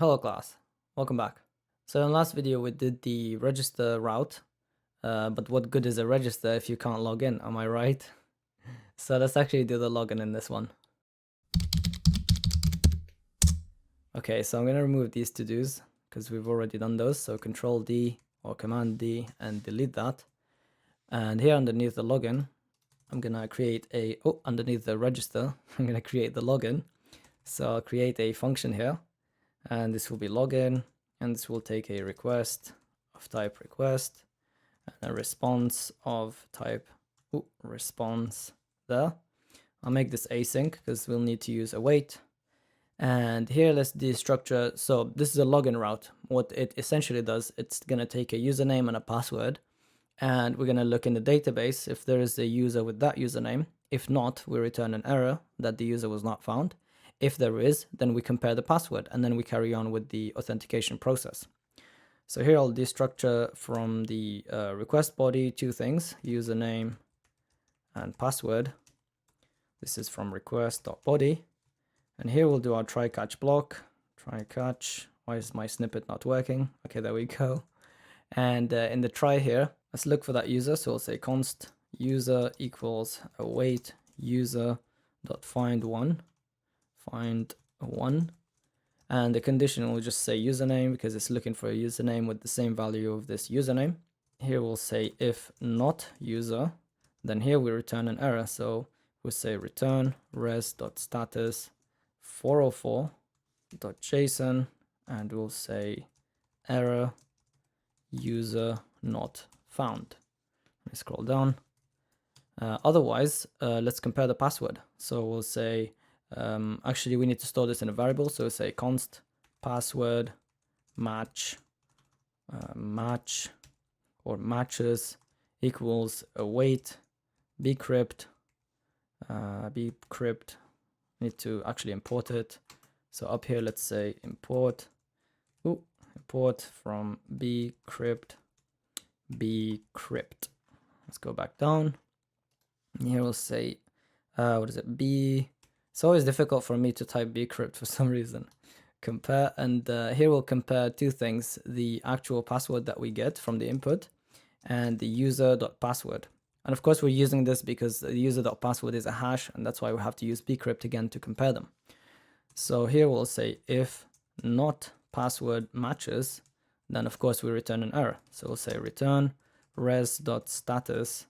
Hello class, welcome back. So in the last video we did the register route, but what good is a register if you can't log in, am I right? So let's actually do the login in this one. Okay, so I'm going to remove these to-dos because we've already done those, so Control D or Command D and delete that. And here underneath the login, I'm going to create a, underneath the register, I'm going to create the login. So I'll create a function here, and this will be login, and this will take a request of type request and a response of type response there. I'll make this async because we'll need to use await. And here let's destructure. So this is a login route. What it essentially does, it's going to take a username and a password, and we're going to look in the database if there is a user with that username. If not, we return an error that the user was not found. If there is, then we compare the password, and then we carry on with the authentication process. So here I'll destructure from the request body two things, username and password. This is from request.body. And here we'll do our try catch block. Try catch. Why is my snippet not working? Okay, there we go. And in the try here, let's look for that user. So we'll say const user equals await user dot find one. Find one, and the condition will just say username because it's looking for a username with the same value of this username. Here we'll say if not user, then here we return an error. So we'll say return res.status 404.json, and we'll say error user not found. Let me scroll down. Otherwise, let's compare the password. So we'll say actually we need to store this in a variable, so say const password match match or matches equals await bcrypt bcrypt. Need to actually import it. So up here let's say import from bcrypt. Let's go back down. And here we'll say what is it, b. It's always difficult for me to type bcrypt for some reason. Compare, and here we'll compare two things: the actual password that we get from the input and the user.password. And of course we're using this because the user.password is a hash, and that's why we have to use bcrypt again to compare them. So here we'll say if not password matches, then of course we return an error. So we'll say return res.status,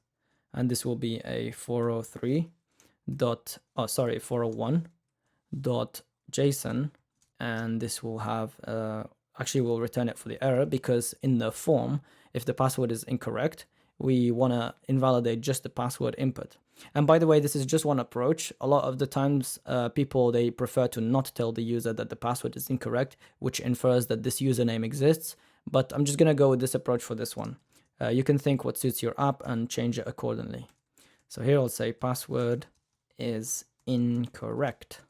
and this will be a 401.json, and this will have actually we'll return it for the error, because in the form, if the password is incorrect, we want to invalidate just the password input. And by the way, this is just one approach. A lot of the times people, they prefer to not tell the user that the password is incorrect, which infers that this username exists. But I'm just going to go with this approach for this one. You can think what suits your app and change it accordingly. So here I'll say password is incorrect.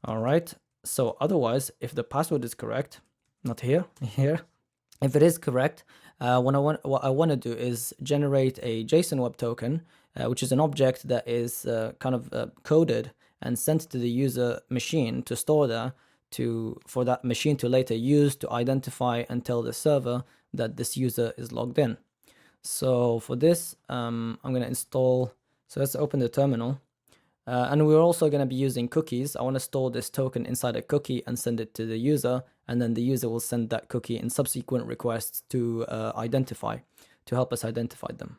All right. So otherwise, if the password is correct, not here, here, if it is correct, what I want to do is generate a JSON web token, which is an object that is kind of coded and sent to the user machine to store there, for that machine to later use to identify and tell the server that this user is logged in. So for this, I'm going to install, so let's open the terminal. And we're also going to be using cookies. I want to store this token inside a cookie and send it to the user, and then the user will send that cookie in subsequent requests to help us identify them.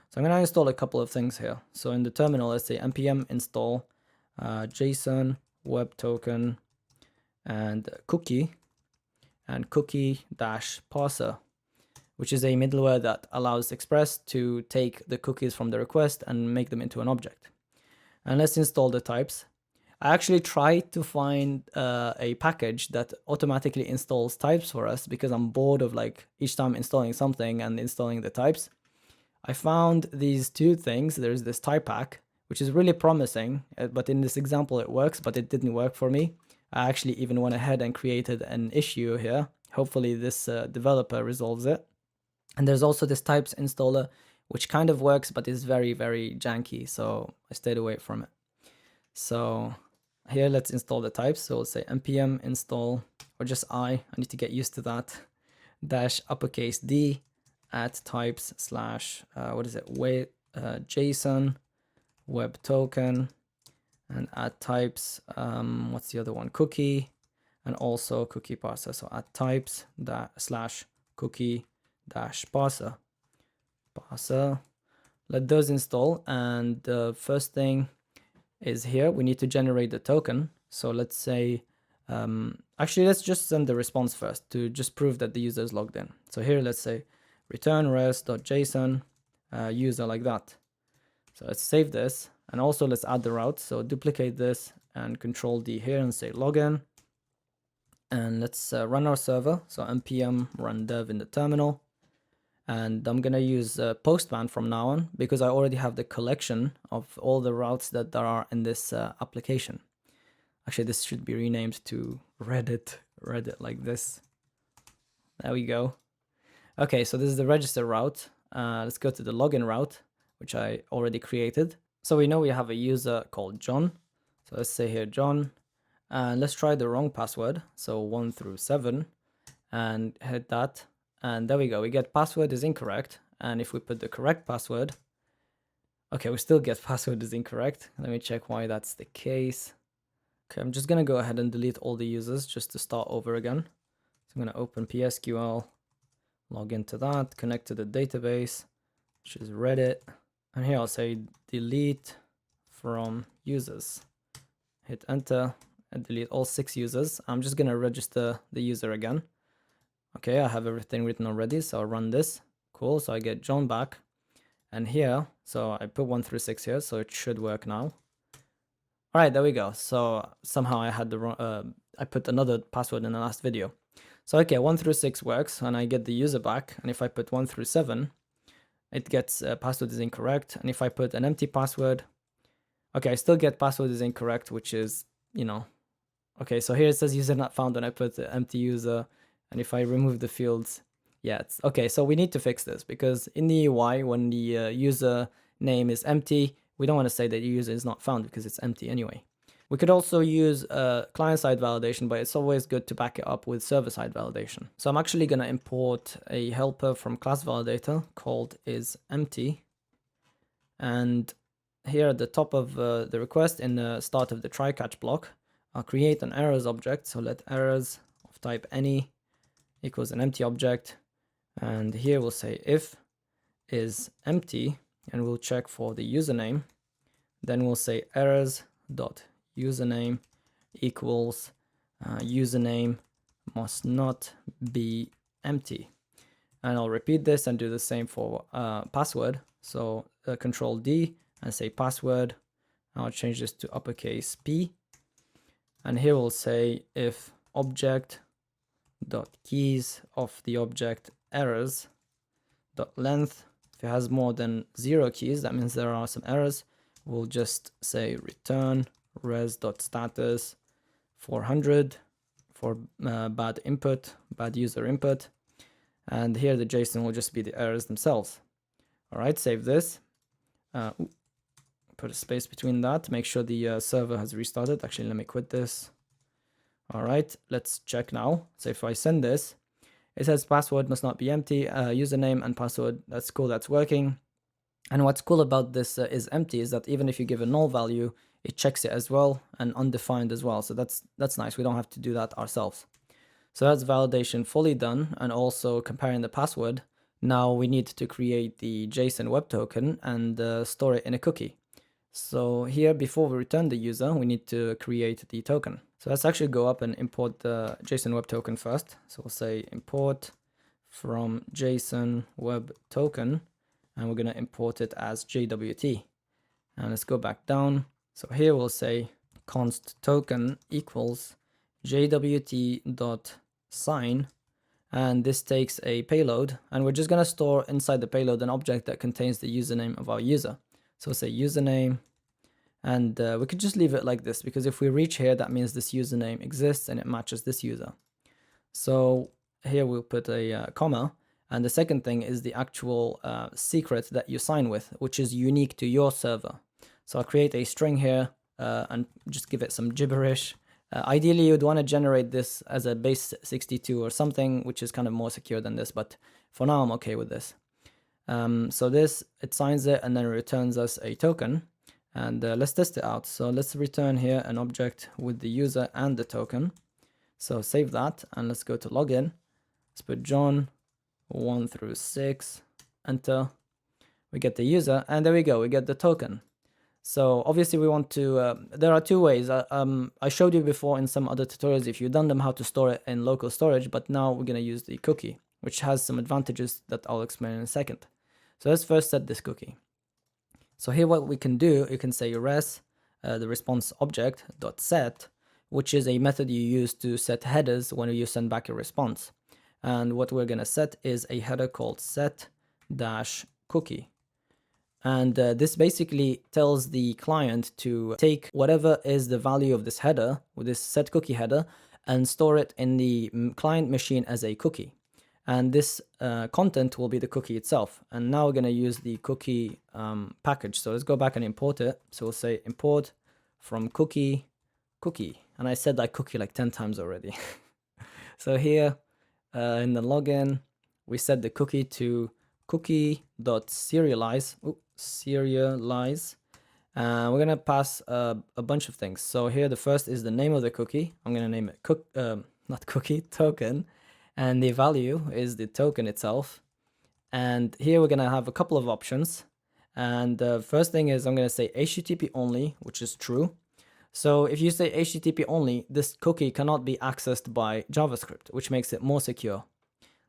So I'm going to install a couple of things here. So in the terminal, let's say npm install JSON web token and cookie dash parser, which is a middleware that allows Express to take the cookies from the request and make them into an object. And let's install the types. I actually tried to find a package that automatically installs types for us, because I'm bored of like each time installing something and installing the types. I found these two things. There's this type pack, which is really promising, but in this example it works, but it didn't work for me. I actually even went ahead and created an issue here. Hopefully this developer resolves it. And there's also this types installer, which kind of works, but is very, very janky, so I stayed away from it. So here, let's install the types. So we'll say npm install or just I need to get used to that, dash uppercase D at types slash, what is it, JSON web token, and at types, what's the other one, cookie, and also cookie parser. So at types slash cookie dash parser. Let those install, and the first thing is here we need to generate the token. So let's say, actually let's just send the response first to just prove that the user is logged in. So here let's say return res.json user, like that. So let's save this, and also let's add the route. So duplicate this and Control D here and say login, and let's run our server. So npm run dev in the terminal. And I'm gonna use Postman from now on because I already have the collection of all the routes that there are in this application. Actually, this should be renamed to Reddit like this. There we go. Okay, so this is the register route. Let's go to the login route, which I already created. So we know we have a user called John. So let's say here John, and let's try the wrong password. So 1 through 7, and hit that. And there we go, we get password is incorrect. And if we put the correct password, okay, we still get password is incorrect. Let me check why that's the case. Okay, I'm just gonna go ahead and delete all the users just to start over again. So I'm gonna open PSQL, log into that, connect to the database, which is Reddit. And here I'll say delete from users. Hit enter and delete all 6 users. I'm just gonna register the user again. Okay, I have everything written already, so I'll run this. Cool, so I get John back. And here, so I put 1 through 6 here, so it should work now. All right, there we go. So somehow I had the wrong, I put another password in the last video. So okay, 1 through 6 works, and I get the user back. And if I put 1 through 7, it gets password is incorrect. And if I put an empty password, okay, I still get password is incorrect, which is, you know, okay, so here it says user not found when I put the empty user. And if I remove the fields, yeah, it's okay. So we need to fix this because in the UI, when the user name is empty, we don't want to say that the user is not found because it's empty anyway. We could also use client-side validation, but it's always good to back it up with server-side validation. So I'm actually going to import a helper from class validator called isEmpty. And here at the top of the request in the start of the try-catch block, I'll create an errors object. So let errors of type any equals an empty object, and here we'll say if is empty, and we'll check for the username. Then we'll say errors dot username equals username must not be empty, and I'll repeat this and do the same for password. So Control D and say password. I'll change this to uppercase P, and here we'll say if object dot keys of the object errors dot length. If it has more than 0 keys, that means there are some errors. We'll just say return res dot status 400 for bad user input, and here the JSON will just be the errors themselves. All right, save this. Put a space between that. Make sure the server has restarted. Actually, let me quit this. All right, let's check now. So if I send this, it says password must not be empty, username and password. That's cool, that's working. And what's cool about this is empty is that even if you give a null value, it checks it as well, and undefined as well. So that's nice. We don't have to do that ourselves. So that's validation fully done, and also comparing the password. Now we need to create the JSON web token and store it in a cookie. So here, before we return the user, we need to create the token. So let's actually go up and import the JSON web token first. So we'll say import from JSON web token, and we're going to import it as JWT. And let's go back down. So here we'll say const token equals JWT.sign, and this takes a payload, and we're just going to store inside the payload an object that contains the username of our user. So we'll say username, and we could just leave it like this, because if we reach here, that means this username exists and it matches this user. So here we'll put a comma, and the second thing is the actual secret that you sign with, which is unique to your server. So I'll create a string here and just give it some gibberish, Ideally, you'd want to generate this as a base 62 or something, which is kind of more secure than this, but for now I'm okay with this. So this, it signs it and then returns us a token, and let's test it out. So let's return here an object with the user and the token. So save that and let's go to login. Let's put John 1 through 6, enter. We get the user, and there we go, we get the token. So obviously we want to, there are two ways. I showed you before in some other tutorials, if you've done them, how to store it in local storage, but now we're going to use the cookie, which has some advantages that I'll explain in a second. So let's first set this cookie. So here what we can do, you can say res, the response object dot set, which is a method you use to set headers when you send back a response. And what we're going to set is a header called set-cookie. And this basically tells the client to take whatever is the value of this header, with this set cookie header, and store it in the client machine as a cookie. And this content will be the cookie itself. And now we're going to use the cookie package. So let's go back and import it. So we'll say import from cookie. And I said that cookie like 10 times already. So here in the login, we set the cookie to cookie.serialize. Serialize. We're gonna pass a bunch of things. So here the first is the name of the cookie. I'm gonna name it token, and the value is the token itself. And here we're gonna have a couple of options. And the first thing is I'm gonna say HTTP only, which is true. So if you say HTTP only, this cookie cannot be accessed by JavaScript, which makes it more secure.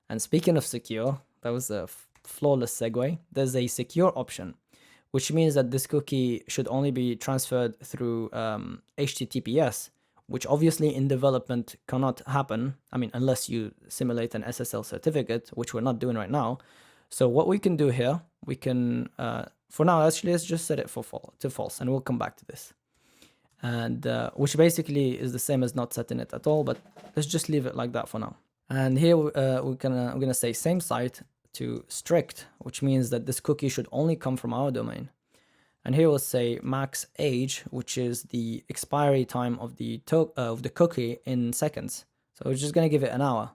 And speaking of secure, that was a flawless segue. There's a secure option, which means that this cookie should only be transferred through HTTPS, which obviously in development cannot happen. I mean, unless you simulate an SSL certificate, which we're not doing right now. So what we can do here, we can, for now, actually, let's just set it to false, and we'll come back to this. And which basically is the same as not setting it at all, but let's just leave it like that for now. And here we're gonna say same site to strict, which means that this cookie should only come from our domain. And here we'll say max age, which is the expiry time of the cookie in seconds. So we're just gonna give it an hour.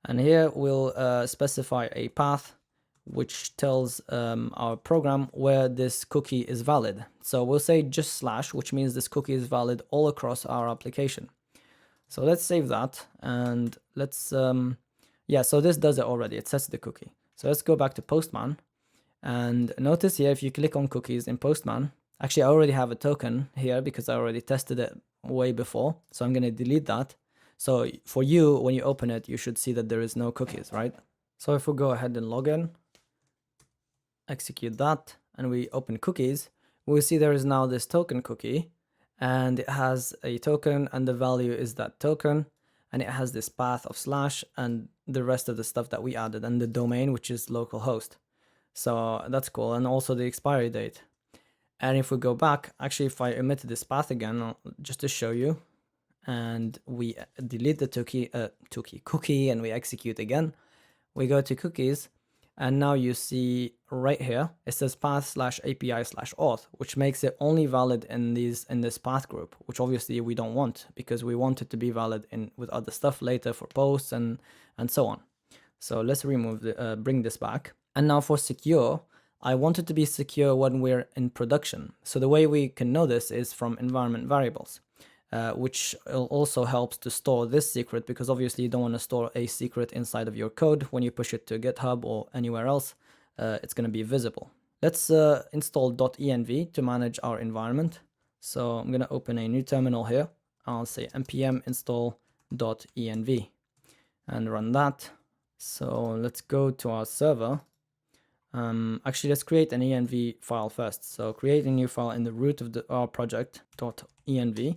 And here we'll specify a path which tells our program where this cookie is valid. So we'll say just slash, which means this cookie is valid all across our application. So let's save that, and let's, yeah, so this does it already, it sets the cookie. So let's go back to Postman, and notice here, if you click on cookies in Postman, actually I already have a token here because I already tested it way before, so I'm gonna delete that. So for you, when you open it, you should see that there is no cookies, right? So if we go ahead and log in, execute that, and we open cookies, we'll see there is now this token cookie, and it has a token, and the value is that token, and it has this path of slash and the rest of the stuff that we added, and the domain, which is localhost. So that's cool, and also the expiry date. And if we go back, actually if I omit this path again, just to show you, and we delete the cookie, and we execute again, we go to cookies, and now you see right here, it says path/API/auth, which makes it only valid in this path group, which obviously we don't want, because we want it to be valid with other stuff later for posts and so on. So let's remove bring this back. And now for secure, I want it to be secure when we're in production. So the way we can know this is from environment variables, which also helps to store this secret, because obviously you don't want to store a secret inside of your code. When you push it to GitHub or anywhere else, it's going to be visible. Let's install .env to manage our environment. So I'm going to open a new terminal here. I'll say npm install .env and run that. So let's go to our server. Actually, let's create an env file first. So create a new file in the root of our project .env.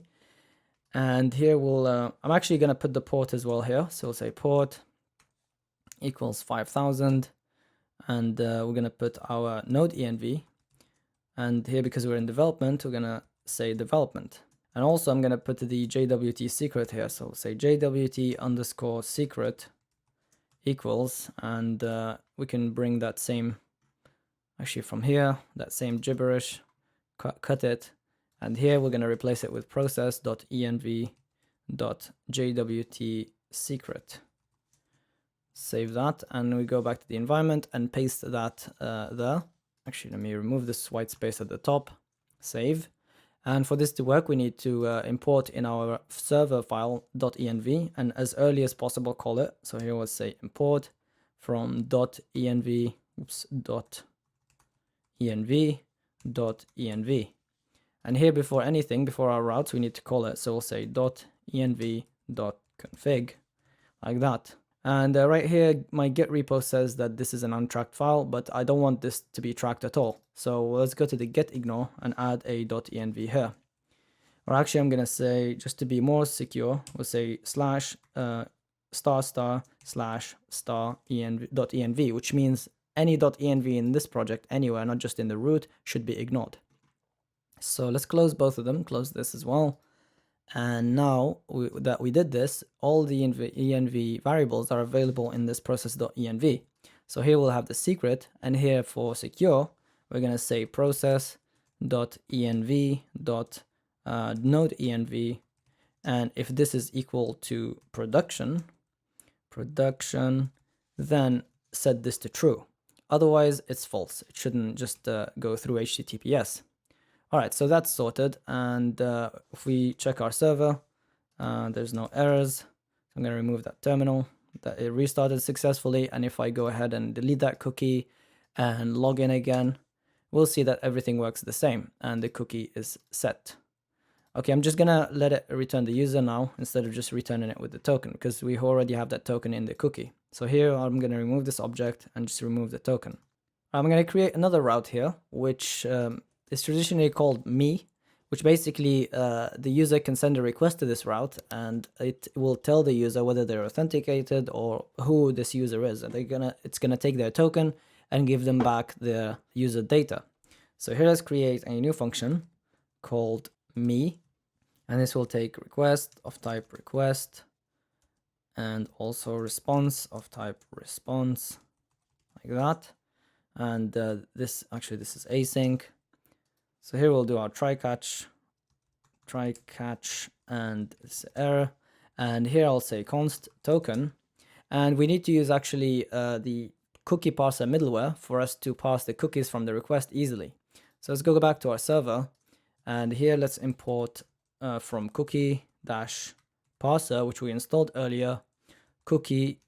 And here we'll, I'm actually going to put the port as well here. So we'll say port equals 5000. And we're going to put our node env. And here, because we're in development, we're going to say development. And also I'm going to put the JWT secret here. So we'll say JWT_secret equals, and we can bring that same, actually from here, that same gibberish, cut it. And here we're going to replace it with process.env jwt secret. Save that, and we go back to the environment and paste that there. Actually, let me remove this white space at the top. Save. And for this to work, we need to import in our server file .env, and as early as possible call it. So here we'll say import from .env, .env. And here before anything, before our routes, we need to call it. So we'll say .env.config, like that. And right here, my Git repo says that this is an untracked file, but I don't want this to be tracked at all. So let's go to the git ignore and add a .env here. Or actually, I'm going to say, just to be more secure, we'll say slash ****env, which means any .env in this project anywhere, not just in the root, should be ignored. So let's close both of them, close this as well. And now that we did this, all the env variables are available in this process.env. So here we'll have the secret, and here for secure, we're going to say process.env.node.env, and if this is equal to production, then set this to true. Otherwise, it's false. It shouldn't just go through HTTPS. All right, so that's sorted, and if we check our server, there's no errors. I'm going to remove that terminal. That it restarted successfully, and if I go ahead and delete that cookie and log in again, we'll see that everything works the same, and the cookie is set. Okay, I'm just going to let it return the user now, instead of just returning it with the token, because we already have that token in the cookie. So here, I'm going to remove this object and just remove the token. I'm going to create another route here, which is traditionally called me, which basically the user can send a request to this route, and it will tell the user whether they're authenticated or who this user is, and it's gonna take their token and give them back their user data. So here, let's create a new function called me, and this will take request of type request and also response of type response, like that. And this is async. So here we'll do our try catch, and this error. And here I'll say const token. And we need to use actually the cookie parser middleware for us to parse the cookies from the request easily. So let's go back to our server. And here let's import from cookie-parser, which we installed earlier, cookie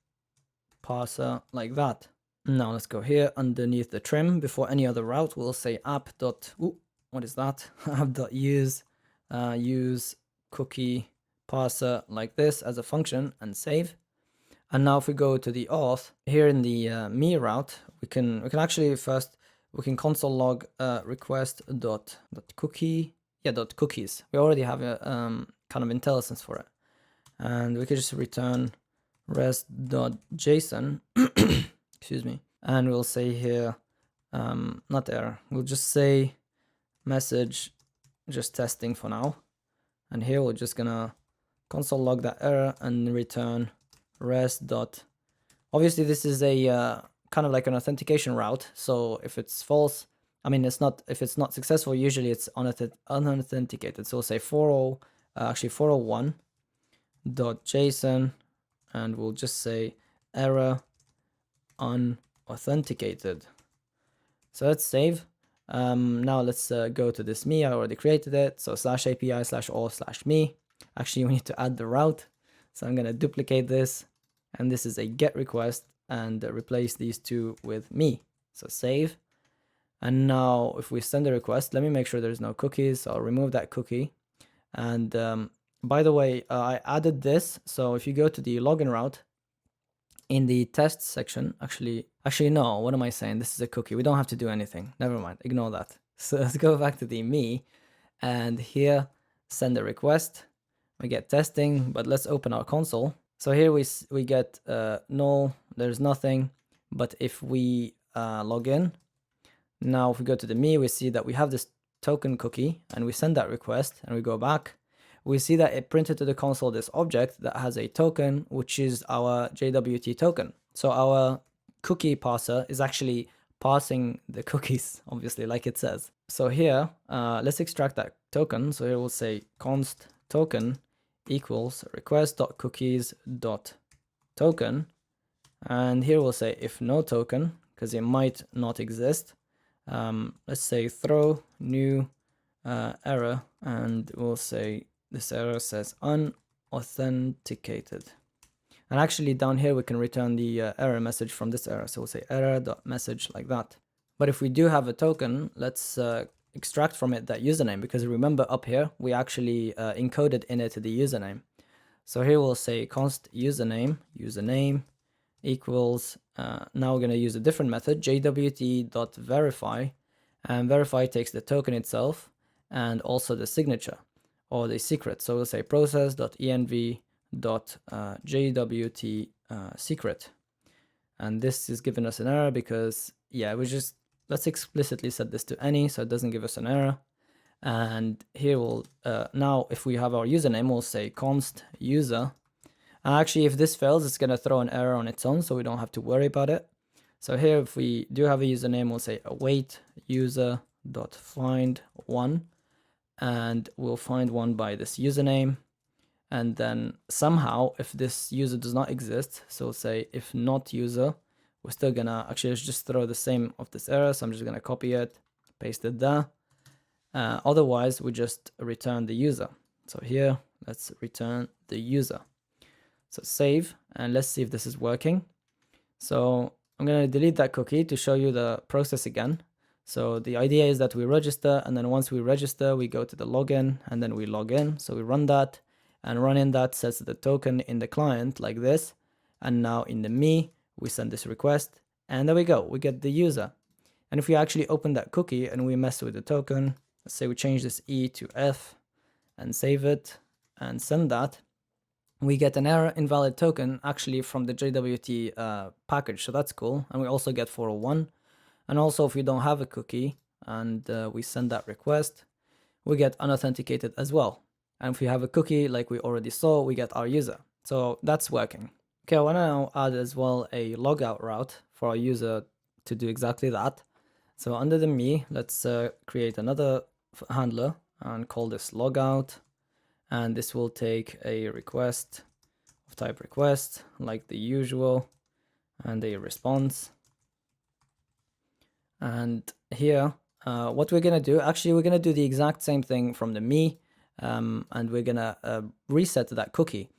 parser, like that. Now let's go here underneath the trim. Before any other route, we'll say what is that? app.use use cookie parser, like this, as a function, and save. And now if we go to the auth, here in the me route, we can actually first, we can console log request.cookies. We already have a kind of IntelliSense for it. And we can just return res.json, excuse me. And we'll say here, not error, we'll just say message just testing for now. And here we're just gonna console log that error and return res. Obviously this is a kind of like an authentication route, so if it's false, I mean it's not, if it's not successful, usually it's unauthenticated. So we'll say 401.json, and we'll just say error unauthenticated. So let's save. Now let's go to this me. I already created it. So /API/all/me. Actually, we need to add the route. So I'm going to duplicate this. And this is a GET request, and replace these two with me. So save. And now if we send a request, let me make sure there's no cookies. So I'll remove that cookie. And by the way, I added this. So if you go to the login route, in the tests section, actually no, what am I saying? This is a cookie. We don't have to do anything. Never mind, ignore that. So let's go back to the me, and here send a request. We get testing, but let's open our console. So here we get null, there's nothing. But if we log in, now if we go to the me, we see that we have this token cookie, and we send that request, and we go back. We see that it printed to the console this object that has a token, which is our JWT token. So our cookie parser is actually parsing the cookies, obviously, like it says. So here, let's extract that token. So here we'll say const token equals request.cookies.token, and here we'll say if no token, because it might not exist. Let's say throw new error, and we'll say this error says unauthenticated. And actually down here we can return the error message from this error. So we'll say error.message like that. But if we do have a token, let's extract from it that username, because remember up here we actually encoded in it the username. So here we'll say const username equals, now we're going to use a different method, jwt.verify, and verify takes the token itself and also the signature or the secret. So we'll say process.env.jwt secret, and this is giving us an error because let's explicitly set this to any so it doesn't give us an error. And here we'll now if we have our username, we'll say const user. And actually if this fails, it's going to throw an error on its own, so we don't have to worry about it. So here if we do have a username, we'll say await user.find one, and we'll find one by this username. And then somehow if this user does not exist, so we'll say if not user, we're still gonna actually just throw the same of this error. So I'm just gonna copy it, paste it there. Otherwise we just return the user. So here let's return the user. So save, and let's see if this is working. So I'm going to delete that cookie to show you the process again. So the idea is that we register, and then once we register, we go to the login, and then we log in. So we run that, and running that sets the token in the client like this. And now in the me, we send this request, and there we go, we get the user. And if we actually open that cookie and we mess with the token, let's say we change this E to F and save it and send that, we get an error invalid token actually from the JWT package. So that's cool. And we also get 401. And also if we don't have a cookie and we send that request, we get unauthenticated as well. And if we have a cookie, like we already saw, we get our user. So that's working. Okay, I want to now add as well a logout route for our user to do exactly that. So under the me, let's create another handler and call this logout. And this will take a request of type request like the usual and a response. And here, what we're going to do, actually, we're going to do the exact same thing from the me, and we're going to reset that cookie.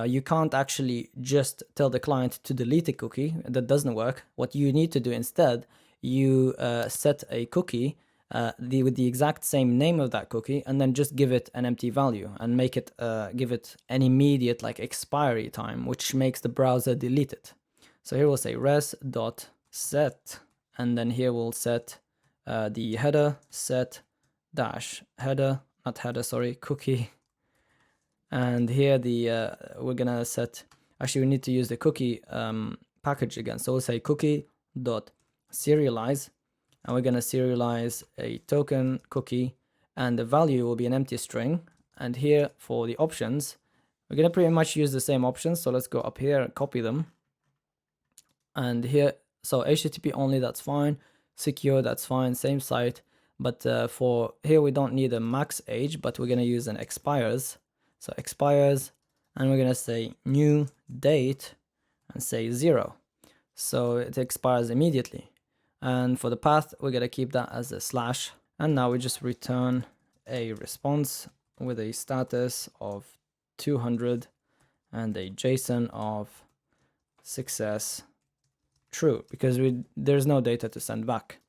You can't actually just tell the client to delete a cookie. That doesn't work. What you need to do instead, you set a cookie with the exact same name of that cookie, and then just give it an empty value and make it give it an immediate like expiry time, which makes the browser delete it. So here we'll say res.set, and then here we'll set the header set dash header, not header, sorry, cookie. And here the we're gonna set, actually we need to use the cookie package again. So we'll say cookie dot serialize, and we're going to serialize a token cookie, and the value will be an empty string. And here for the options, we're going to pretty much use the same options. So let's go up here and copy them. And here, so HTTP only, that's fine. Secure, that's fine, same site. But for here, we don't need a max age, but we're going to use an expires. So expires, and we're going to say new date and say 0. So it expires immediately. And for the path, we're going to keep that as a slash. And now we just return a response with a status of 200 and a JSON of success true, because there's no data to send back.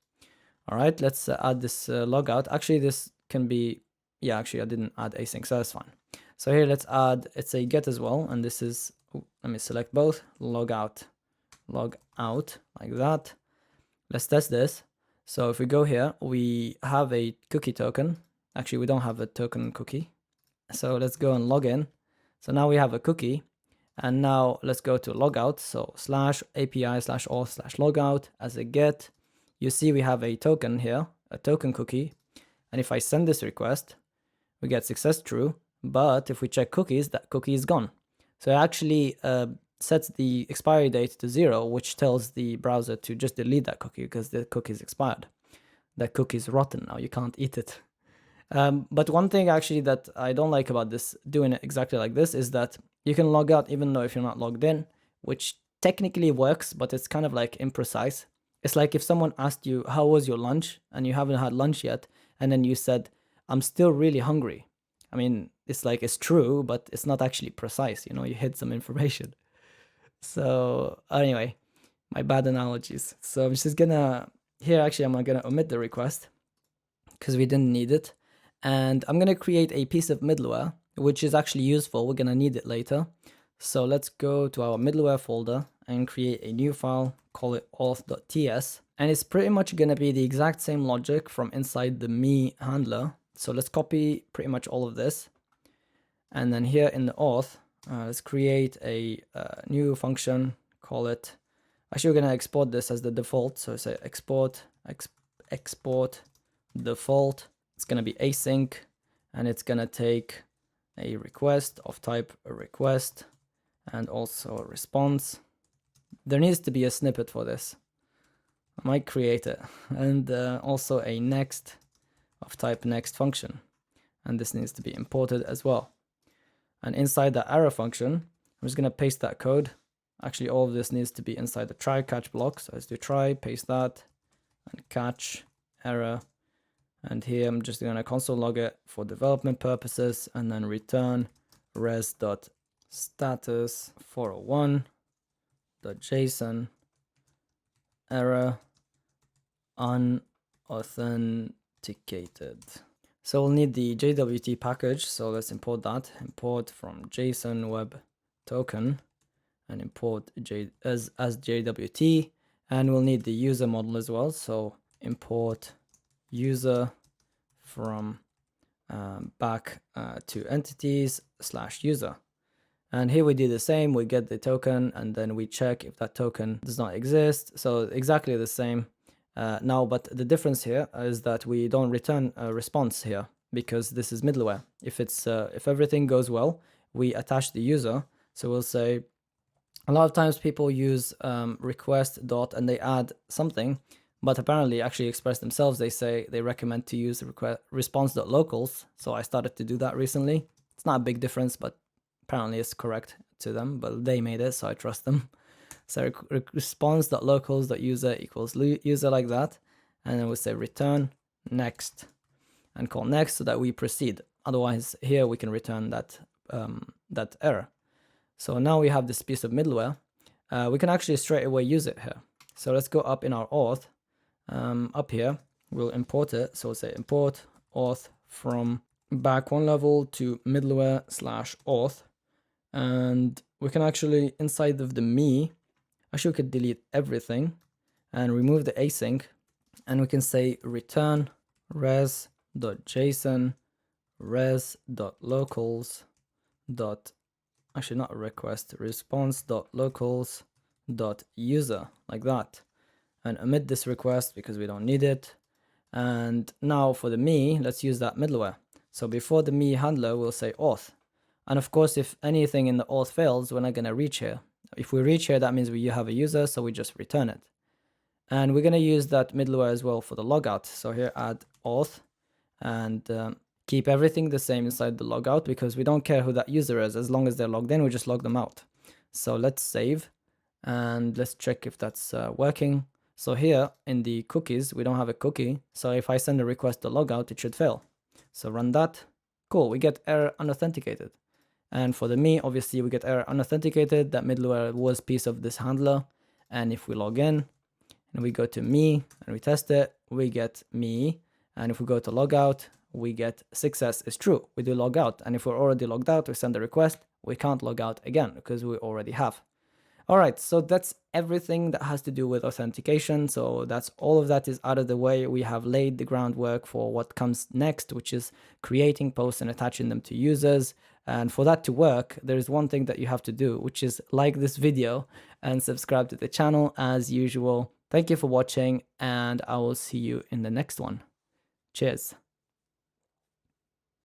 All right, let's add this logout. Actually, this can be, yeah, actually I didn't add async, so that's fine. So here let's add, it's a get as well. And this is, let me select both, logout like that. Let's test this. So if we go here, we have a cookie token. Actually, we don't have a token cookie. So let's go and log in. So now we have a cookie. And now let's go to logout. So /API/auth/logout as a get. You see we have a token here, a token cookie. And if I send this request, we get success true. But if we check cookies, that cookie is gone. So it actually sets the expiry date to 0, which tells the browser to just delete that cookie because the cookie is expired. That cookie is rotten now, you can't eat it. But one thing actually that I don't like about this, doing it exactly like this, is that you can log out even though if you're not logged in, which technically works, but it's kind of like imprecise. It's like if someone asked you, how was your lunch? And you haven't had lunch yet. And then you said, I'm still really hungry. I mean, it's like, it's true, but it's not actually precise. You know, you hid some information. So anyway, my bad analogies. So I'm just gonna, here actually I'm gonna omit the request because we didn't need it. And I'm gonna create a piece of middleware, which is actually useful. We're gonna need it later. So let's go to our middleware folder and create a new file, call it auth.ts. And it's pretty much gonna be the exact same logic from inside the me handler. So let's copy pretty much all of this. And then here in the auth, let's create a new function, call it, actually we're gonna export this as the default. So say export default. It's gonna be async, and it's gonna take a request of type a request and also a response. There needs to be a snippet for this. I might create it. And also a next of type next function. And this needs to be imported as well. And inside that arrow function, I'm just going to paste that code. Actually, all of this needs to be inside the try catch block. So let's do try, paste that, and catch error. And here I'm just going to console log it for development purposes, and then return res.status 401.json error unauthenticated. So we'll need the JWT package. So let's import that. Import from JSON web token and import as JWT. And we'll need the user model as well. So import user from back to entities / user. And here we do the same. We get the token and then we check if that token does not exist. So exactly the same. Now, but the difference here is that we don't return a response here because this is middleware. If it's if everything goes well, we attach the user. So we'll say a lot of times people use request dot and they add something, but apparently actually express themselves. They say they recommend to use response.locals. So I started to do that recently. It's not a big difference, but apparently it's correct to them, but they made it, so I trust them. So response.locals.user equals user like that. And then we'll say return next and call next so that we proceed. Otherwise here we can return that, that error. So now we have this piece of middleware. We can actually straight away use it here. So let's go up in our auth. Up here, we'll import it. So we'll say import auth from back one level to middleware / auth. And we can actually, inside of the me, actually we could delete everything and remove the async. And we can say return res.json res.locals actually not request, response.locals.user like that. And omit this request because we don't need it. And now for the me, let's use that middleware. So before the me handler, we'll say auth. And of course, if anything in the auth fails, we're not going to reach here. If we reach here, that means we have a user, so we just return it. And we're going to use that middleware as well for the logout. So here add auth and keep everything the same inside the logout because we don't care who that user is. As long as they're logged in, we just log them out. So let's save and let's check if that's working. So here in the cookies, we don't have a cookie. So if I send a request to logout, it should fail. So run that. Cool, we get error unauthenticated. And for the me, obviously we get error unauthenticated. That middleware was piece of this handler. And if we log in and we go to me and we test it, we get me. And if we go to logout, we get success is true. We do log out. And if we're already logged out, we send a request, we can't log out again because we already have. All right, so that's everything that has to do with authentication. So that's all of that is out of the way. We have laid the groundwork for what comes next, which is creating posts and attaching them to users. And for that to work, there's one thing that you have to do, which is like this video and subscribe to the channel as usual. Thank you for watching, and I will see you in the next one. Cheers.